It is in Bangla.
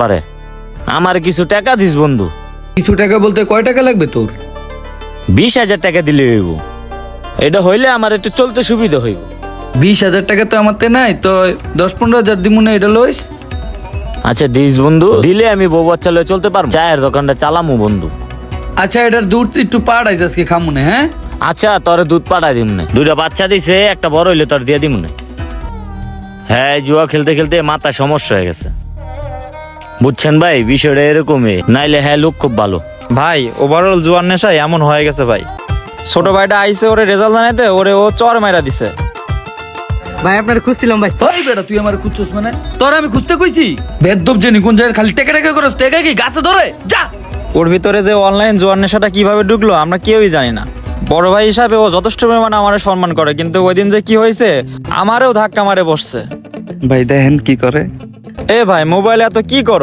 পারে। আমার কিছু টাকা দিস বন্ধু। কিছু টাকা বলতে কয় টাকা লাগবে তোর? 20,000 টাকা দিলে হইব। এটা হইলে আমার একটু চলতে সুবিধা হইব। 20,000 টাকা তো আমারতে নাই, তো 10-15,000 দিমুনে, এটা লইস। আচ্ছা দিস বন্ধু, দিলে আমি বউ বাচ্চা লয়ে চলতে পারবো। চায়ের দোকানটা চালামু বন্ধু। আচ্ছা, এটার দুধ একটু পাড়াইস আজকে খামুনে, হ্যাঁ? আচ্ছা তোরে দুধ পাঠাই দিমনে। 2টা বাচ্চা দিছে, একটা বড় হইলে তোর দিয়ে দিমনে। হ্যাঁ, জুয়া খেলতে খেলতে মাথা সমস্যা হয়ে গেছে, বুঝছেন ভাই? বিষয়টা এরকমই, নাইলে হ্যাঁ লোক খুব ভালো। ভাই ওভারঅল জুয়ার নেশায় এমন হয়ে গেছে ভাই। ছোট ভাইটা আইসে ওরে রেজাল্ট জানাইতে, ওরে ও চর মাইরা দিছে। ভাই আপনার খুঁজছিলাম ভাই। ওই বেটা, তুই আমার খুঁজছস মানে? তোর আমি খুঁজতে কইছি? বেদব জেনি কোন জায়গায় খালি টেকে টেকে করস, টেকে কি গাছে ধরে যা। ওর ভিতরে যে অনলাইন জুয়ার নেশাটা কিভাবে ঢুকলো আমরা কেউই জানি না। বড় ভাই হিসাবে ও যথেষ্ট পরিমাণে আমারে সম্মান করে, কিন্তু ওই দিন যে কি হয়েছে আমারেও ধাক্কা মারে বসছে। ভাই দেখেন কি করে। এ ভাই মোবাইলে এত কি করো?